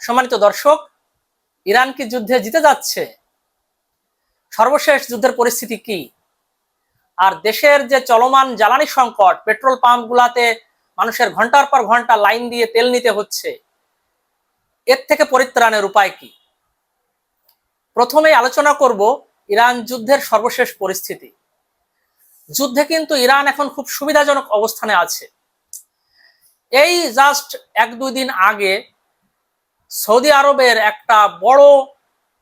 সম্মানিত দর্শক, ইরান কি যুদ্ধে জিতে যাচ্ছে? সর্বশেষ যুদ্ধের পরিস্থিতি কি? আর দেশের যে চলমান জ্বালানি সংকট, পেট্রোল পাম্পগুলোতে মানুষের ঘন্টার পর ঘন্টা লাইন দিয়ে তেল নিতে হচ্ছে, এর থেকে পরিত্রাণের উপায় কি? প্রথমেই আলোচনা করব ইরান যুদ্ধের সর্বশেষ পরিস্থিতি। যুদ্ধে কিন্তু ইরান এখন খুব সুবিধাজনক অবস্থানে আছে। এই জাস্ট 1-2 দিন আগে সৌদি আরবের একটা বড়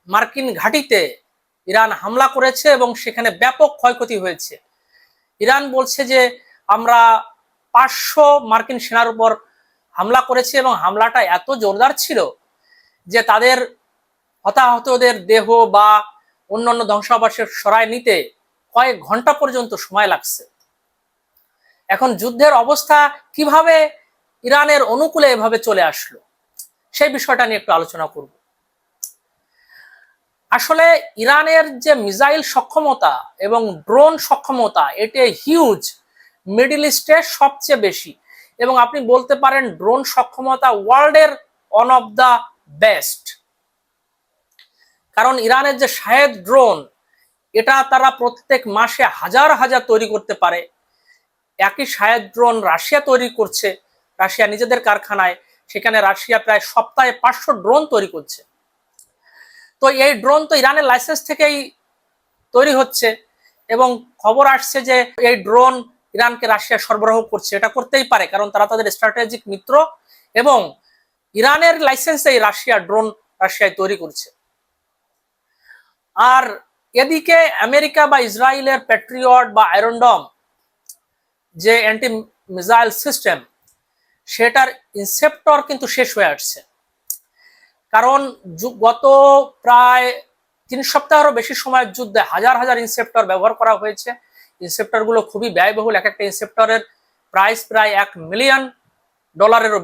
মার্কিন ঘাঁটিতে ইরান হামলা করেছে এবং সেখানে ব্যাপক ক্ষয়ক্ষতি হয়েছে। ইরান বলছে যে আমরা 500 মার্কিন সেনার উপর হামলা করেছি এবং হামলাটা এত জোরদার ছিল যে তাদের হতাহতদের দেহ বা অন্যান্য ধ্বংসাবশেষ সরায় নিতে কয়েক ঘন্টা পর্যন্ত সময় লাগছে। এখন যুদ্ধের অবস্থা কিভাবে ইরানের অনুকূলে এভাবে চলে আসলো, সেই বিষয়টা নিয়ে একটু আলোচনা করব। আসলে ইরানের যে মিসাইল সক্ষমতা এবং ড্রোন সক্ষমতা, এটি হিউজ, মিডল ইস্টে সবচেয়ে বেশি, এবং আপনি বলতে পারেন ড্রোন সক্ষমতা ওয়ার্ল্ডের ওয়ান অফ দ্য বেস্ট। কারণ ইরানের যে শাহেদ ড্রোন, এটা তারা প্রত্যেক মাসে হাজার হাজার তৈরি করতে পারে। একই শাহেদ ড্রোন রাশিয়া তৈরি করছে, রাশিয়া নিজেদের কারখানায়। সেখানে রাশিয়া প্রায় সপ্তাহে 500 ড্রোন তৈরি করছে। তো এই ড্রোন তো ইরানের লাইসেন্স থেকেই তৈরি হচ্ছে, এবং খবর আসছে যে এই ড্রোন ইরানকে রাশিয়া সরবরাহ করছে। এটা করতেই পারে, কারণ তারা তাদের স্ট্র্যাটেজিক মিত্র, এবং ইরানের লাইসেন্সেই রাশিয়া ড্রোন রাশিয়ায় তৈরি করছে। আর এদিকে আমেরিকা বা ইসরায়েলের প্যাট্রিয়ট বা আয়রন ডম যে অ্যান্টি মিসাইল সিস্টেম, সেটার ইনসেপ্টর কিন্তু শেষ হয়ে আসছে। কারণ গত প্রায় 3 সপ্তাহেরও বেশি সময়ের যুদ্ধে হাজার হাজার ইনসেপ্টর ব্যবহার করা হয়েছে। ইনসেপ্টরগুলো খুবই ব্যয়বহুল। এক একটা ইনসেপ্টরের প্রাইস প্রায় $1 মিলিয়ন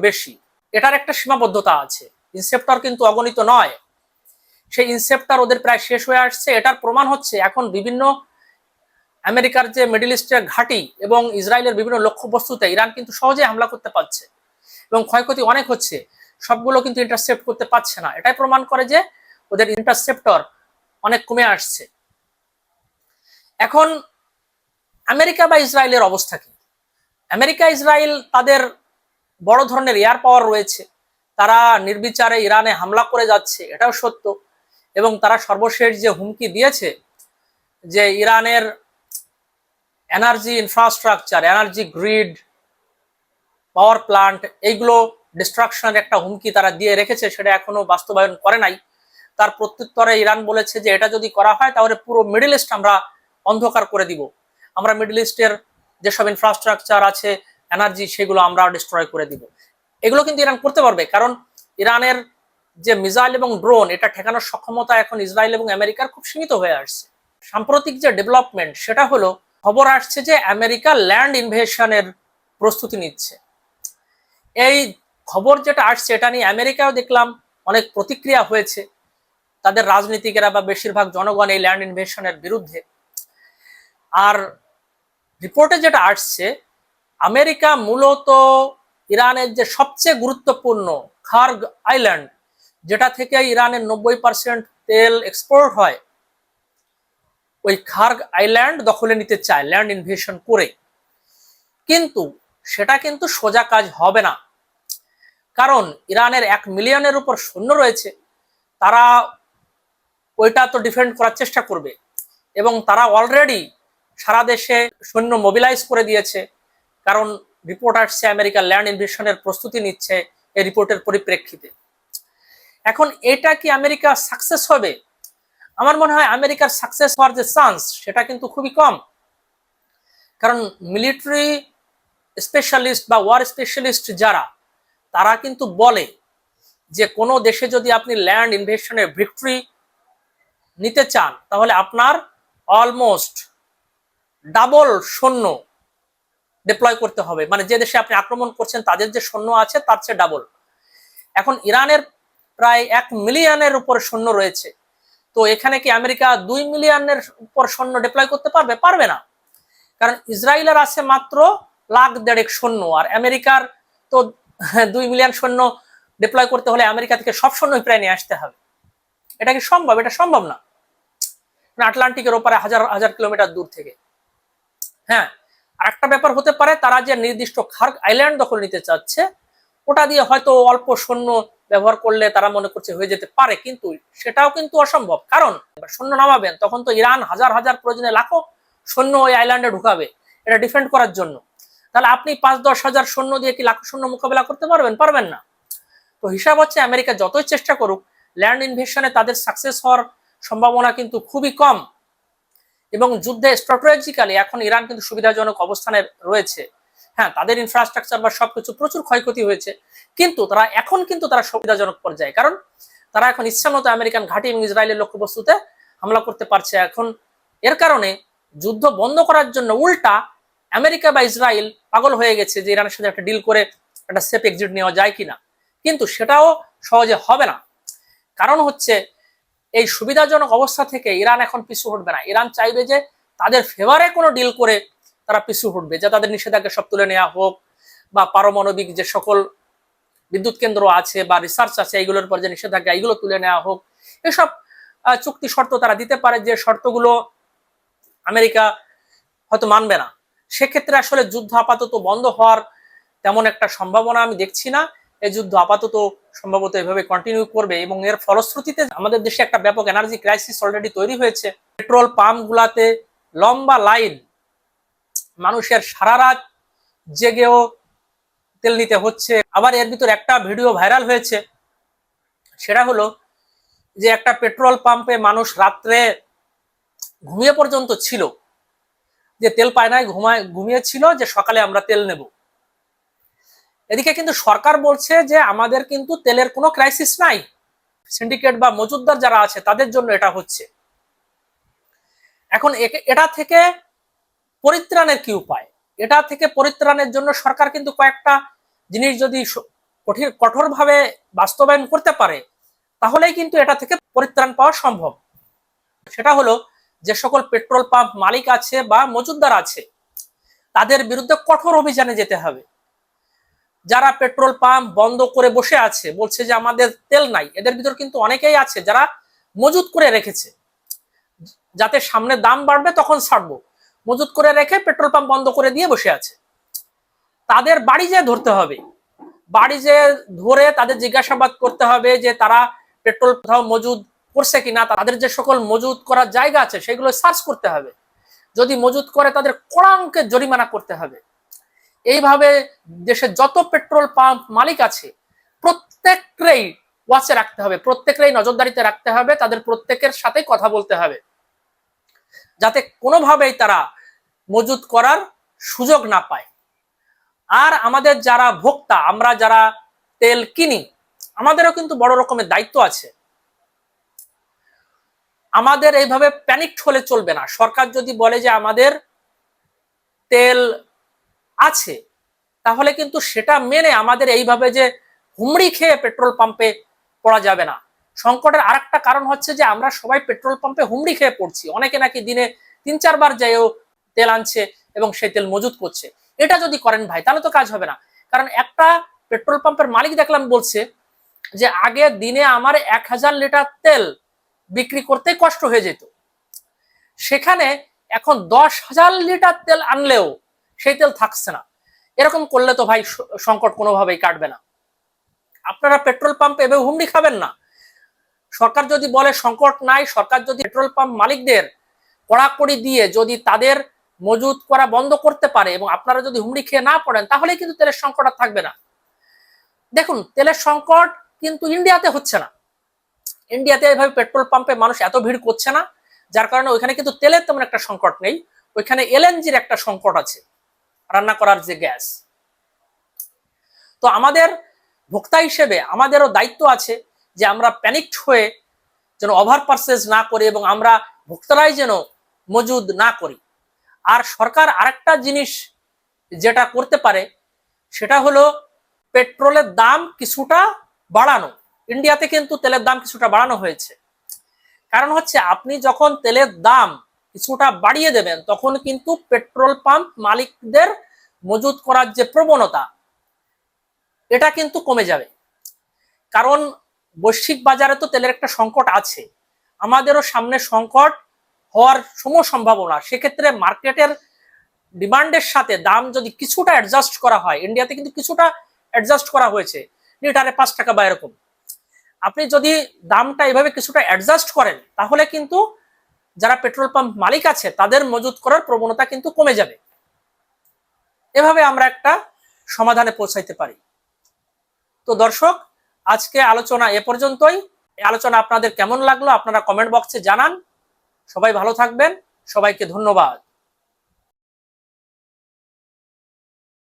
বেশি। এটার একটা সীমাবদ্ধতা আছে, ইনসেপ্টর কিন্তু অগণিত নয়। সেই ইনসেপ্টর ওদের প্রায় শেষ হয়ে আসছে। এটার প্রমাণ হচ্ছে এখন বিভিন্ন আমেরিকার যে মিডল ইস্টের ঘাঁটি এবং ইসরায়েলের বিভিন্ন লক্ষ্যবস্তুতে ইরান কিন্তু সহজে হামলা করতে পারছে, এবং ক্ষয়ক্ষতি অনেক হচ্ছে। সবগুলো কিন্তু ইন্টারসেপ্ট করতে পারছে না। এটাই প্রমাণ করে যে ওদের ইন্টারসেপ্টর অনেক কমে আসছে। এখন আমেরিকা বা ইসরায়েলের অবস্থা কি? আমেরিকা ইসরায়েল তাদের বড় ধরনের এয়ার পাওয়ার রয়েছে, তারা নির্বিচারে ইরানে হামলা করে যাচ্ছে, এটাও সত্য। এবং তারা সর্বশেষ যে হুমকি দিয়েছে যে ইরানের energy infrastructure, energy grid, power plant, এইগুলো ডিস্ট্রাকশনের একটা হুমকি তারা দিয়ে রেখেছে, সেটা এখনো বাস্তবায়ন করে নাই। তার প্রত্যুত্তরে ইরান বলেছে যে এটা যদি করা হয় তাহলে পুরো মিডল ইস্ট আমরা অন্ধকার করে দিব, আমরা মিডল ইস্টের যেসব ইনফ্রাস্ট্রাকচার আছে, এনার্জি, সেগুলো আমরা ডিস্ট্রয় করে দিব। এগুলো কিন্তু ইরান করতে পারবে, কারণ ইরানের যে মিসাইল এবং ড্রোন, এটা ঠেকানোর সক্ষমতা এখন ইসরায়েল এবং আমেরিকার খুব সীমিত হয়ে আসছে। সাম্প্রতিক যে ডেভেলপমেন্ট, সেটা হলো খবর আসছে যে আমেরিকা ল্যান্ড ইনভেশনের প্রস্তুতি নিচ্ছে। এই খবর যেটা আসছে, এটা নিয়ে আমেরিকাও দেখলাম অনেক প্রতিক্রিয়া হয়েছে। তাদের রাজনীতিকেরা বা বেশিরভাগ জনগণ এই ল্যান্ড ইনভেশনের বিরুদ্ধে। আর রিপোর্টে যেটা আসছে, আমেরিকা মূলত ইরানের যে সবচেয়ে গুরুত্বপূর্ণ খার্গ আইল্যান্ড, যেটা থেকে ইরানের 90% তেল এক্সপোর্ট হয়, ওই খার্গ আইল্যান্ড দখলে নিতে চায় ল্যান্ড ইনভেশন করে। কিন্তু সেটা কিন্তু সোজা কাজ হবে না, কারণ ইরানের 1 মিলিয়নের উপর সৈন্য রয়েছে। তারা ওইটা তো ডিফেন্ড করার চেষ্টা করবে, এবং তারা অলরেডি সারা দেশে সৈন্য মোবিলাইজ করে দিয়েছে। কারণ রিপোর্ট আসছে আমেরিকা ল্যান্ড ইনভেশনের প্রস্তুতি নিচ্ছে এই রিপোর্টের পরিপ্রেক্ষিতে। এখন এটা কি আমেরিকা সাকসেস হবে? আমার মনে হয় আমেরিকার সাকসেস হওয়ার যে চান্স, সেটা কিন্তু খুবই কম। কারণ মিলিটারি স্পেশালিস্ট বা ওয়ার স্পেশালিস্ট যারা, তারা কিন্তু বলে যে কোনো দেশে যদি আপনি ল্যান্ড ইনভেশনের ভিক্টরি নিতে চান, তাহলে আপনার অলমোস্ট ডাবল সৈন্য ডিপ্লয় করতে হবে। মানে যে দেশে আপনি আক্রমণ করছেন তাদের যে সৈন্য আছে তার চেয়ে ডাবল। এখন ইরানের প্রায় 1 মিলিয়নের উপর সৈন্য রয়েছে। তো এখানে কি আমেরিকা 2 মিলিয়নের উপর সৈন্য ডিপ্লয় করতে পারবে? পারবে না। কারণ ইসরায়েলের আছে মাত্র 1.5 লাখ সৈন্য, আর আমেরিকার তো 2 মিলিয়ন সৈন্য ডিপ্লয় করতে হলে আমেরিকা থেকে সব সৈন্যই প্রায় নিয়ে আসতে হবে। এটা কি সম্ভব? এটা সম্ভব না। আটলান্টিকের ওপারে হাজার হাজার কিলোমিটার দূর থেকে। হ্যাঁ, আর একটা ব্যাপার হতে পারে, তারা যে নির্দিষ্ট খার্গ আইল্যান্ড দখল নিতে চাচ্ছে, ওটা দিয়ে হয়তো অল্প সৈন্য ব্যবহার করলে তারা মনে করছে হয়ে যেতে পারে, কিন্তু সেটাও কিন্তু অসম্ভব। কারণ সৈন্য নামাবেন তখন তো ইরান হাজার হাজার প্রয়োজনে লাখো সৈন্য ওই আইল্যান্ডে ঢুকাবে এটা ডিফেন্ড করার জন্য। তাহলে আপনি 5-10 হাজার সৈন্য দিয়ে কি লাখো সৈন্য মোকাবেলা করতে পারবেন? পারবেন না। তো হিসাব হচ্ছে আমেরিকা যতই চেষ্টা করুক, ল্যান্ড ইনভেশনে তাদের সাকসেস হওয়ার সম্ভাবনা কিন্তু খুবই কম। এবং যুদ্ধে স্ট্র্যাটেজিক্যালি এখন ইরান কিন্তু সুবিধাজনক অবস্থানে রয়েছে। হ্যাঁ, তাদের ইনফ্রাস্ট্রাকচার বা সবকিছু প্রচুর ক্ষয়ক্ষতি হয়েছে, কিন্তু তারা সুবিধাজনক পর্যায়ে, কারণ তারা এখন ইচ্ছামতো আমেরিকান ঘাঁটি এবং ইসরায়েলের লক্ষ্যবস্তুতে হামলা করতে পারছে। এখন এর কারণে যুদ্ধ বন্ধ করার জন্য উল্টা আমেরিকা বা ইসরায়েল পাগল হয়ে গেছে যে ইরানের সাথে একটা ডিল করে একটা সেফ এক্সিট নেওয়া যায় কিনা, কিন্তু সেটাও সহজে হবে না। কারণ হচ্ছে এই সুবিধাজনক অবস্থা থেকে ইরান এখন পিছু হটবে না। ইরান চাইবে যে তাদের ফেভারে কোনো ডিল করে তারা পিছু হটবে, যে তাদের নিষেধাজ্ঞা সব তুলে নেওয়া হোক, বা পারমাণবিক যে সকল বিদ্যুৎ কেন্দ্র আছে বা রিসার্চ আছে এইগুলোর পর যে নিষেধাজ্ঞা এইগুলো তুলে নেওয়া হোক। এসব চুক্তি শর্ত তারা দিতে পারে, যে শর্তগুলো আমেরিকা হয়তো মানবে না। সেক্ষেত্রে আসলে যুদ্ধ আপাতত বন্ধ হওয়ার তেমন একটা সম্ভাবনা আমি দেখছি না। এই যুদ্ধ আপাতত সম্ভবত এভাবে কন্টিনিউ করবে, এবং এর ফলশ্রুতিতে আমাদের দেশে একটা ব্যাপক এনার্জি ক্রাইসিস অলরেডি তৈরি হয়েছে। পেট্রোল পাম্প গুলাতে লম্বা লাইন, মানুষের সারা রাত জেগেও তেল নিতে হচ্ছে। আবার এর ভিতর একটা ভিডিও ভাইরাল হয়েছে, সেটা হলো যে একটা পেট্রোল পাম্পে মানুষ রাত্রে ঘুমিয়ে পর্যন্ত ছিল, যে তেল পায় নাই ঘুমিয়েছিল যে সকালে আমরা তেল নেব। এদিকে কিন্তু সরকার বলছে যে আমাদের কিন্তু তেলের কোনো ক্রাইসিস নাই, সিন্ডিকেট বা মজুদদার যারা আছে তাদের জন্য এটা হচ্ছে। এখন এটা থেকে পরিত্রাণের কি উপায়? এটা থেকে পরিত্রাণের জন্য সরকার কিন্তু কয়েকটা জিনিস যদি কঠোরভাবে বাস্তবায়ন করতে পারে, তাহলেই কিন্তু এটা থেকে পরিত্রাণ পাওয়া সম্ভব। সেটা হলো যে সকল পেট্রোল পাম্প মালিক আছে বা মজুদদার আছে তাদের বিরুদ্ধে কঠোর অভিযানে যেতে হবে। যারা পেট্রোল পাম্প বন্ধ করে বসে আছে, বলছে যে আমাদের তেল নাই, এদের ভিতর কিন্তু অনেকেই আছে যারা মজুদ করে রেখেছে, যাতে সামনে দাম বাড়বে তখন ছাড়বো, মজুদ করে রেখে পেট্রোল পাম্প বন্ধ করে দিয়ে বসে আছে। তাদের বাড়ি যেয়ে ধরতে হবে, বাড়ি যেয়ে ধরে তাদের জিজ্ঞাসাবাদ করতে হবে যে তারা পেট্রোল কোথাও মজুদ করছে কিনা। তাদের যে সকল মজুদ করার জায়গা আছে সেগুলো সার্চ করতে হবে, যদি মজুদ করে তাদের কড়া অঙ্কের জরিমানা করতে হবে। এইভাবে দেশের যত পেট্রোল পাম্প মালিক আছে প্রত্যেককেই ওয়াচে রাখতে হবে, প্রত্যেকেই নজরদারিতে রাখতে হবে, তাদের প্রত্যেকের সাথে কথা বলতে হবে, যাতে কোনোভাবেই তারা মজুদ করার সুযোগ না পায়। আর আমাদের যারা ভোক্তা, আমরা যারা তেল কিনি, আমাদেরও কিন্তু বড় রকমের দায়িত্ব আছে। আমাদের এইভাবে প্যানিকড হলে চলবে না। সরকার যদি বলে যে আমাদের তেল আছে, তাহলে কিন্তু সেটা মেনে আমাদের এইভাবে যে হুমড়ি খেয়ে পেট্রোল পাম্পে পড়া যাবে না। সংকটের আরেকটা কারণ হচ্ছে যে আমরা সবাই পেট্রোল পাম্পে হুমড়ি খেয়ে পড়ছি। অনেকে নাকি দিনে 3-4 বার যাইও তেল আনছে এবং সেই তেল মজুত করছে। এটা যদি করেন ভাই, তাহলে তো কাজ হবে না। কারণ একটা পেট্রোল পাম্পের মালিক দেখলাম বলছে যে আগে দিনে আমার 1000 লিটার তেল বিক্রি করতে কষ্ট হয়ে যেত, সেখানে এখন 10,000 লিটার তেল আনলেও সেই তেল থাকছে না। এরকম করলে তো ভাই সংকট কোনোভাবেই কাটবে না। আপনারা পেট্রোল পাম্পে এভাবে হুমড়ি খাবেন না। সরকার যদি বলে সংকট নাই, সরকার যদি পেট্রোল পাম্প মালিকদের কড়াকড়ি দিয়ে যদি তাদের মজুদ করা বন্ধ করতে পারে এবং আপনারা যদি হুমড়ি খেয়ে না পড়েন, তাহলে কিন্তু তেলের সংকট আর থাকবে না। দেখুন, তেলের সংকট কিন্তু ইন্ডিয়াতে হচ্ছে না। ইন্ডিয়াতে এভাবে পেট্রোল পাম্পে মানুষ এত ভিড় করছে না, যার কারণে ওইখানে কিন্তু তেলের তেমন একটা সংকট নেই। ওইখানে এলএনজির একটা সংকট আছে, রান্না করার যে গ্যাস। তো আমাদের ভোক্তা হিসেবে আমাদেরও দায়িত্ব আছে যে আমরা প্যানিকড হয়ে যেন ওভার পারচেজ না করি এবং আমরা ভোক্তারাই যেন মজুদ না করি। আর সরকার আরেকটা জিনিস যেটা করতে পারে সেটা হলো পেট্রোলের দাম কিছুটা বাড়ানো। ইন্ডিয়াতে কিন্তু তেলের দাম কিছুটা বাড়ানো হয়েছে। কারণ হচ্ছে আপনি যখন তেলের দাম কিছুটা বাড়িয়ে দেবেন, তখন কিন্তু পেট্রোল পাম্প মালিকদের মজুদ করার যে প্রবণতা, এটা কিন্তু কমে যাবে। কারণ বৈশ্বিক বাজারে তো তেলের একটা সংকট আছে, আমাদেরও সামনে সংকট হওয়ার সম্ভাবনা। সেক্ষেত্রে মার্কেটের ডিমান্ডের সাথে দাম যদি কিছুটা অ্যাডজাস্ট করা হয়, ইন্ডিয়াতে কিন্তু কিছুটা অ্যাডজাস্ট করা হয়েছে লিটারে 5 টাকা বা এরকম, আপনি যদি দামটা এভাবে কিছুটা অ্যাডজাস্ট করেন তাহলে কিন্তু যারা পেট্রোল পাম্প মালিক আছে তাদের মজুত করার প্রবণতা কিন্তু কমে যাবে। এভাবে আমরা একটা সমাধানে পৌঁছাইতে পারি। তো দর্শক, আজকে আলোচনা এ পর্যন্তই। এই আলোচনা আপনাদের কেমন লাগলো আপনারা কমেন্ট বক্সে জানান। সবাই ভালো থাকবেন, সবাইকে ধন্যবাদ।